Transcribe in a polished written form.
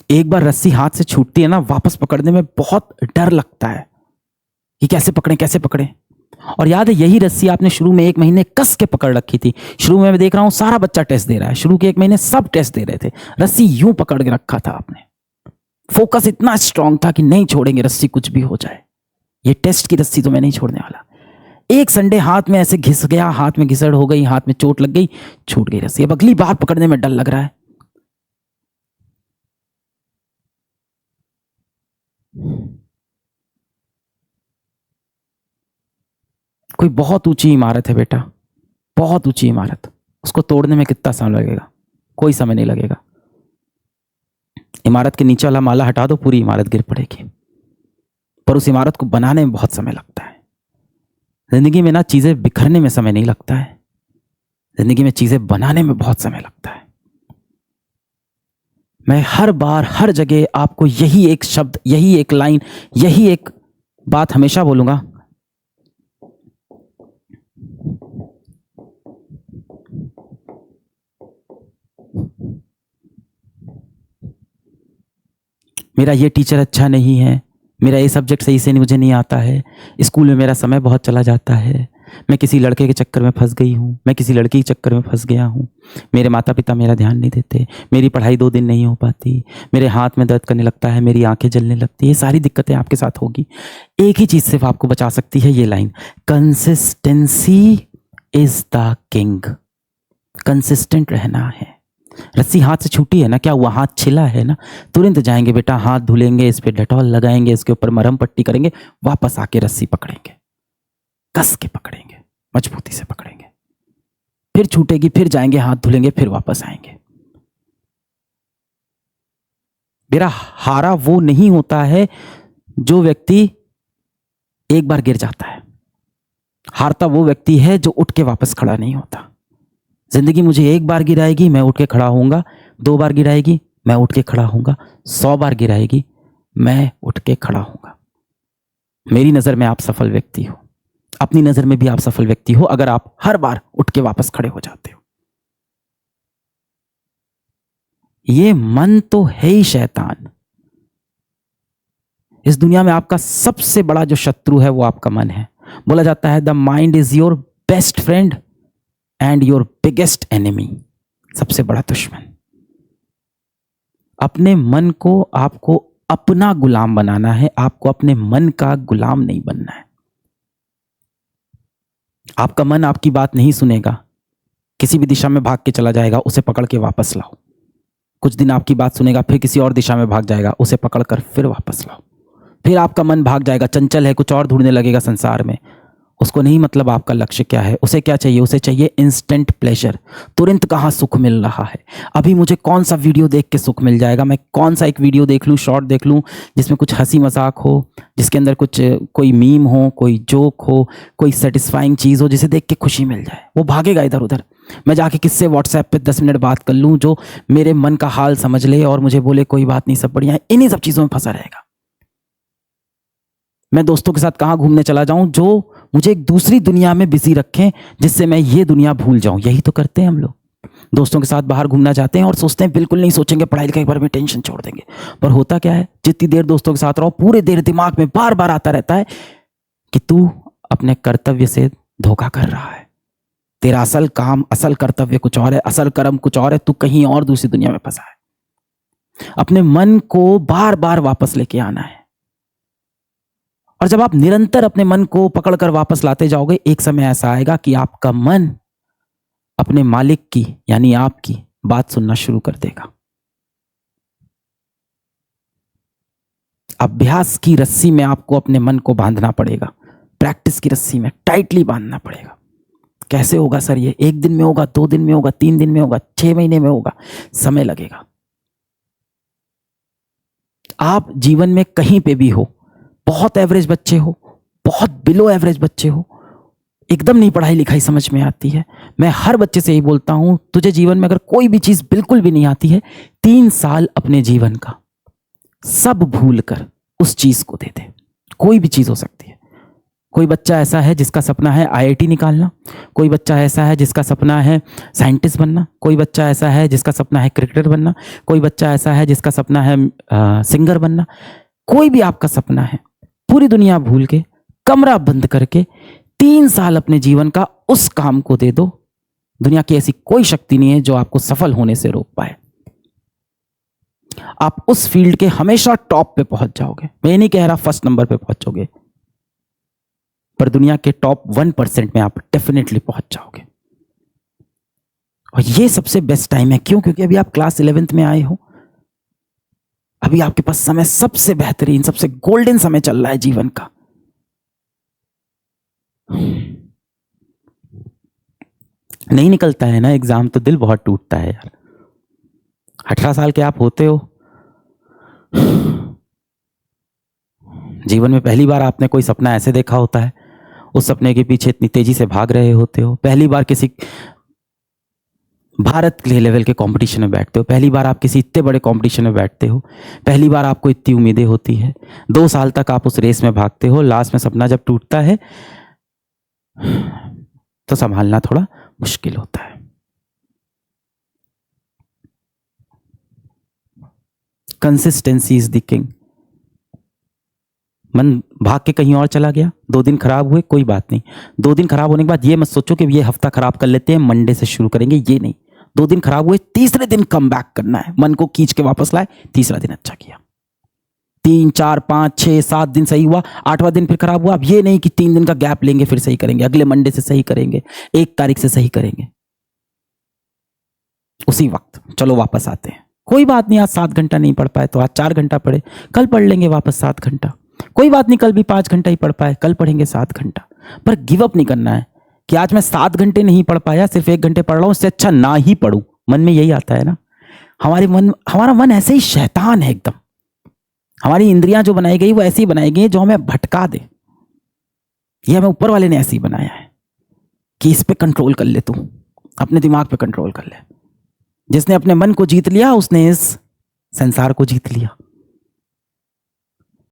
एक बार रस्सी हाथ से छूटती है ना, वापस पकड़ने में बहुत डर लगता है कि कैसे पकड़ें कैसे पकड़ें। और याद है, यही रस्सी आपने शुरू में 1 महीने कस के पकड़ रखी थी। शुरू में मैं देख रहा हूं सारा बच्चा टेस्ट दे रहा है, शुरू के 1 महीने सब टेस्ट दे रहे थे, रस्सी यूं पकड़ के रखा था आपने। फोकस इतना स्ट्रांग था कि नहीं छोड़ेंगे रस्सी, कुछ भी हो जाए, ये टेस्ट की रस्सी तो मैं नहीं छोड़ने वाला। एक संडे हाथ में ऐसे घिस गया, हाथ में घिसड़ हो गई, हाथ में चोट लग गई, छूट गई रस्सी। अब अगली बार पकड़ने में डर लग रहा है। कोई बहुत ऊंची इमारत है बेटा, बहुत ऊंची इमारत, उसको तोड़ने में कितना समय लगेगा? कोई समय नहीं लगेगा। इमारत के नीचे वाला माला हटा दो, पूरी इमारत गिर पड़ेगी। पर उस इमारत को बनाने में बहुत समय लगता है। जिंदगी में ना चीजें बिखरने में समय नहीं लगता है, जिंदगी में चीजें बनाने में बहुत समय लगता है। मैं हर बार हर जगह आपको यही एक शब्द, यही एक लाइन, यही एक बात हमेशा बोलूंगा। मेरा ये टीचर अच्छा नहीं है, मेरा ये सब्जेक्ट सही से मुझे नहीं आता है, स्कूल में मेरा समय बहुत चला जाता है, मैं किसी लड़के के चक्कर में फंस गई हूँ, मैं किसी लड़की के चक्कर में फंस गया हूँ, मेरे माता पिता मेरा ध्यान नहीं देते, मेरी पढ़ाई 2 दिन नहीं हो पाती, मेरे हाथ में दर्द करने लगता है, मेरी आंखें जलने लगती है। ये सारी दिक्कतें आपके साथ होगी। एक ही चीज़ सिर्फ आपको बचा सकती है, ये line, consistency is the king. Consistent रहना है। रस्सी हाथ से छूटी है ना, क्या हुआ? हाथ छिला है ना, तुरंत जाएंगे बेटा, हाथ धुलेंगे, इस पे डेटॉल लगाएंगे, इसके ऊपर मरहम पट्टी करेंगे, वापस आके रस्सी पकड़ेंगे, कस के पकड़ेंगे, मजबूती से पकड़ेंगे, फिर छूटेगी, फिर जाएंगे, हाथ धुलेंगे, फिर वापस आएंगे। मेरा हारा वो नहीं होता है जो व्यक्ति एक बार गिर जाता है, हारता वो व्यक्ति है जो उठ के वापस खड़ा नहीं होता। जिंदगी मुझे 1 बार गिराएगी, मैं उठ के खड़ा होऊंगा, 2 बार गिराएगी, मैं उठ के खड़ा होऊंगा, 100 बार गिराएगी, मैं उठ के खड़ा होऊंगा। मेरी नजर में आप सफल व्यक्ति हो, अपनी नजर में भी आप सफल व्यक्ति हो अगर आप हर बार उठ के वापस खड़े हो जाते हो। ये मन तो है ही शैतान। इस दुनिया में आपका सबसे बड़ा जो शत्रु है वो आपका मन है। बोला जाता है the mind is your best friend and your biggest enemy. सबसे बड़ा दुश्मन। अपने मन को आपको अपना गुलाम बनाना है, आपको अपने मन का गुलाम नहीं बनना है। आपका मन आपकी बात नहीं सुनेगा, किसी भी दिशा में भाग के चला जाएगा, उसे पकड़ के वापस लाओ। कुछ दिन आपकी बात सुनेगा, फिर किसी और दिशा में भाग जाएगा, उसे पकड़कर फिर वापस लाओ। फिर आपका मन भाग जाएगा, चंचल है, कुछ और ढूंढने लगेगा संसार में। उसको नहीं मतलब आपका लक्ष्य क्या है, उसे क्या चाहिए, उसे चाहिए इंस्टेंट प्लेजर। तुरंत कहाँ सुख मिल रहा है, अभी मुझे कौन सा वीडियो देख के सुख मिल जाएगा, मैं कौन सा एक वीडियो देख लूँ, शॉर्ट देख लूँ जिसमें कुछ हंसी मजाक हो, जिसके अंदर कुछ कोई मीम हो, कोई जोक हो, कोई सेटिस्फाइंग चीज़ हो जिसे देख के खुशी मिल जाए। वो भागेगा इधर उधर। मैं जाके किससे व्हाट्सएप पे 10 मिनट बात कर लूँ जो मेरे मन का हाल समझ ले और मुझे बोले कोई बात नहीं सब बढ़िया है। इन्हीं सब चीज़ों में फंसा रहेगा। मैं दोस्तों के साथ कहाँ घूमने चला जाऊं जो मुझे एक दूसरी दुनिया में बिजी रखें, जिससे मैं ये दुनिया भूल जाऊं। यही तो करते हैं हम लोग। दोस्तों के साथ बाहर घूमना चाहते हैं और सोचते हैं बिल्कुल नहीं सोचेंगे, पढ़ाई लिखाई के बारे में टेंशन छोड़ देंगे। पर होता क्या है, जितनी देर दोस्तों के साथ रहो पूरे देर दिमाग में बार बार आता रहता है कि तू अपने कर्तव्य से धोखा कर रहा है। तेरा असल काम, असल कर्तव्य कुछ और है, असल कर्म कुछ और है, तू कहीं और दूसरी दुनिया में फंसा है। अपने मन को बार बार वापस लेके आना है। और जब आप निरंतर अपने मन को पकड़कर वापस लाते जाओगे, एक समय ऐसा आएगा कि आपका मन अपने मालिक की यानी आपकी बात सुनना शुरू कर देगा। अभ्यास की रस्सी में आपको अपने मन को बांधना पड़ेगा, प्रैक्टिस की रस्सी में टाइटली बांधना पड़ेगा। कैसे होगा सर ये? 1 दिन में होगा, 2 दिन में होगा, 3 दिन में होगा, 6 महीने में होगा, समय लगेगा। आप जीवन में कहीं पे भी हो, बहुत एवरेज बच्चे हो, बहुत बिलो एवरेज बच्चे हो, एकदम नहीं पढ़ाई लिखाई समझ में आती है, मैं हर बच्चे से यही बोलता हूं, तुझे जीवन में अगर कोई भी चीज बिल्कुल भी नहीं आती है, 3 साल अपने जीवन का सब भूल कर उस चीज को दे दे। कोई भी चीज हो सकती है, कोई बच्चा ऐसा है जिसका सपना है आईआईटी निकालना, कोई बच्चा ऐसा है जिसका सपना है साइंटिस्ट बनना, कोई बच्चा ऐसा है जिसका सपना है क्रिकेटर बनना, कोई बच्चा ऐसा है जिसका सपना है सिंगर बनना। कोई भी आपका सपना है, पूरी दुनिया भूल के, कमरा बंद करके 3 साल अपने जीवन का उस काम को दे दो। दुनिया की ऐसी कोई शक्ति नहीं है जो आपको सफल होने से रोक पाए। आप उस फील्ड के हमेशा टॉप पे पहुंच जाओगे। मैं ये नहीं कह रहा फर्स्ट नंबर पे पहुंचोगे, पर दुनिया के टॉप 1% में आप डेफिनेटली पहुंच जाओगे। और ये सबसे बेस्ट टाइम है। क्यों? क्योंकि अभी आप क्लास 11th में आए हो। अभी आपके पास समय सबसे बेहतरीन, सबसे गोल्डन समय चल रहा है जीवन का। नहीं निकलता है ना एग्जाम तो दिल बहुत टूटता है यार। 18 साल के आप होते हो, जीवन में पहली बार आपने कोई सपना ऐसे देखा होता है, उस सपने के पीछे इतनी तेजी से भाग रहे होते हो। पहली बार किसी भारत के लेवल के कंपटीशन में बैठते हो, पहली बार आप किसी इतने बड़े कंपटीशन में बैठते हो, पहली बार आपको इतनी उम्मीदें होती है। 2 साल तक आप उस रेस में भागते हो, लास्ट में सपना जब टूटता है तो संभालना थोड़ा मुश्किल होता है। Consistency is the king. मन भाग के कहीं और चला गया, 2 दिन खराब हुए, कोई बात नहीं। 2 दिन खराब होने के बाद ये मत सोचो कि ये हफ्ता खराब कर लेते हैं, मंडे से शुरू करेंगे, ये नहीं। 2 दिन खराब हुए, तीसरे दिन कम बैक करना है, मन को खींच के वापस लाए, तीसरा दिन अच्छा किया। 3, 4, 5, 6, 7 दिन सही हुआ, 8वां दिन फिर खराब हुआ। अब ये नहीं कि 3 दिन का गैप लेंगे फिर सही करेंगे, अगले मंडे से सही करेंगे, 1 तारीख से सही करेंगे। उसी वक्त चलो वापस आते हैं। कोई बात नहीं, आज 7 घंटा नहीं पढ़ पाए तो आज 4 घंटा पढ़े, कल पढ़ लेंगे वापस 7 घंटा। कोई बात नहीं, कल भी 5 घंटा ही पढ़ पाए, कल पढ़ेंगे 7 घंटा। पर गिव अप नहीं करना है कि आज मैं 7 घंटे नहीं पढ़ पाया, सिर्फ 1 घंटे पढ़ रहा हूं, इससे अच्छा ना ही पढ़ूं। मन में यही आता है ना। हमारा मन ऐसे ही शैतान है एकदम। हमारी इंद्रियां जो बनाई गई वो ऐसी बनाई गई जो हमें भटका दे। ये हमें ऊपर वाले ने ऐसे ही बनाया है कि इस पे कंट्रोल कर ले, तू अपने दिमाग पे कंट्रोल कर ले। जिसने अपने मन को जीत लिया उसने इस संसार को जीत लिया।